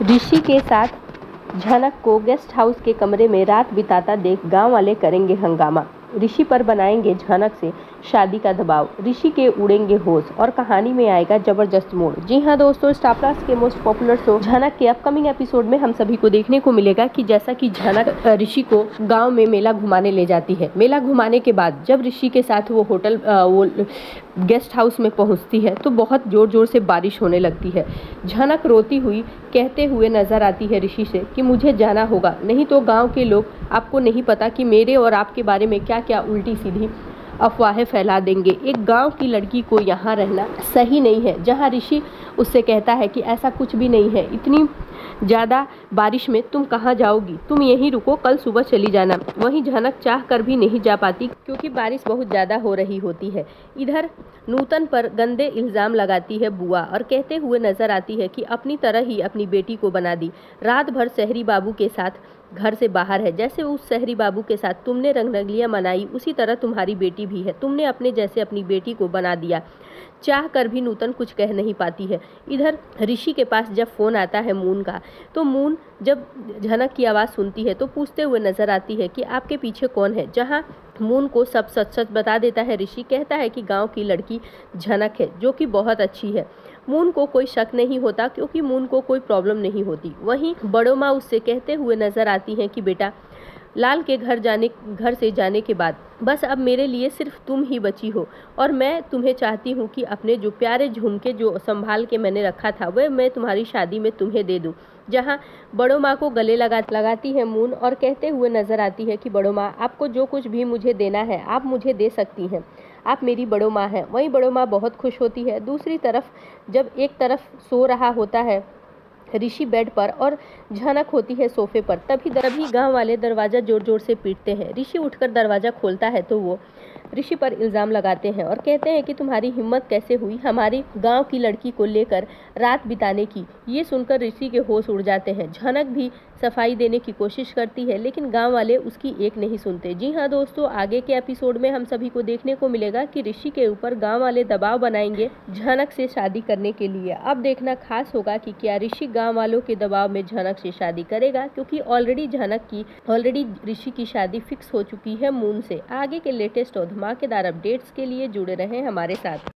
ऋषि के साथ झनक को गेस्ट हाउस के कमरे में रात बिताता देख गांव वाले करेंगे हंगामा। ऋषि पर बनाएंगे झनक से शादी का दबाव। ऋषि के उड़ेंगे होश और कहानी में आएगा जबरदस्त मोड़। जी हाँ दोस्तों, स्टार प्लस के मोस्ट पॉपुलर शो झनक के अपकमिंग एपिसोड में हम सभी को देखने को मिलेगा कि जैसा कि झनक ऋषि को गांव में मेला घुमाने ले जाती है। मेला घुमाने के बाद जब ऋषि के साथ वो गेस्ट हाउस में पहुंचती है तो बहुत जोर जोर से बारिश होने लगती है। झनक रोती हुई कहते हुए नजर आती है ऋषि से कि मुझे जाना होगा, नहीं तो गांव के लोग आपको नहीं पता कि मेरे और आपके बारे में क्या क्या उल्टी सीधी अफवाहें फैला देंगे। एक गांव की लड़की को यहाँ रहना सही नहीं है। जहाँ ऋषि उससे कहता है कि ऐसा कुछ भी नहीं है, इतनी ज़्यादा बारिश में तुम कहाँ जाओगी, तुम यहीं रुको, कल सुबह चली जाना। वहीं झनक चाह कर भी नहीं जा पाती क्योंकि बारिश बहुत ज़्यादा हो रही होती है। इधर नूतन पर गंदे इल्ज़ाम लगाती है बुआ और कहते हुए नजर आती है कि अपनी तरह ही अपनी बेटी को बना दी। रात भर शहरी बाबू के साथ घर से बाहर है। जैसे उस शहरी बाबू के साथ तुमने रंगरलियां मनाई, उसी तरह तुम्हारी बेटी भी है। तुमने अपने जैसे अपनी बेटी को बना दिया। चाह कर भी नूतन कुछ कह नहीं पाती है। इधर ऋषि के पास जब फ़ोन आता है मून का, तो मून जब झनक की आवाज़ सुनती है तो पूछते हुए नजर आती है कि आपके पीछे कौन है। जहां मून को सब सच सच बता देता है ऋषि। कहता है कि गांव की लड़की झनक है जो कि बहुत अच्छी है। मून को कोई शक नहीं होता क्योंकि मून को कोई प्रॉब्लम नहीं होती। वहीं बड़ो माँ उससे कहते हुए नजर आती हैं कि बेटा, लाल के घर से जाने के बाद बस अब मेरे लिए सिर्फ तुम ही बची हो और मैं तुम्हें चाहती हूँ कि अपने जो प्यारे झुमके जो संभाल के मैंने रखा था वह मैं तुम्हारी शादी में तुम्हें दे दूँ। जहाँ बड़ो माँ को गले लगाती है मून और कहते हुए नजर आती है कि बड़ो माँ, आपको जो कुछ भी मुझे देना है आप मुझे दे सकती हैं, आप मेरी बड़ो माँ हैं। वहीं बड़ो माँ बहुत खुश होती है। दूसरी तरफ जब एक तरफ सो रहा होता है ऋषि बेड पर और झनक होती है सोफे पर, तभी गांव वाले दरवाज़ा जोर जोर से पीटते हैं। ऋषि उठकर दरवाज़ा खोलता है तो वो ऋषि पर इल्ज़ाम लगाते हैं और कहते हैं कि तुम्हारी हिम्मत कैसे हुई हमारी गांव की लड़की को लेकर रात बिताने की। ये सुनकर ऋषि के होश उड़ जाते हैं। झनक भी सफाई देने की कोशिश करती है लेकिन गांव वाले उसकी एक नहीं सुनते। जी हाँ दोस्तों, आगे के एपिसोड में हम सभी को देखने को मिलेगा कि ऋषि के ऊपर गांव वाले दबाव बनाएंगे झनक से शादी करने के लिए। अब देखना खास होगा कि क्या ऋषि गांव वालों के दबाव में झनक से शादी करेगा, क्योंकि ऑलरेडी ऋषि की शादी फिक्स हो चुकी है मून से। आगे के लेटेस्ट और धमाकेदार अपडेट्स के लिए जुड़े रहें हमारे साथ।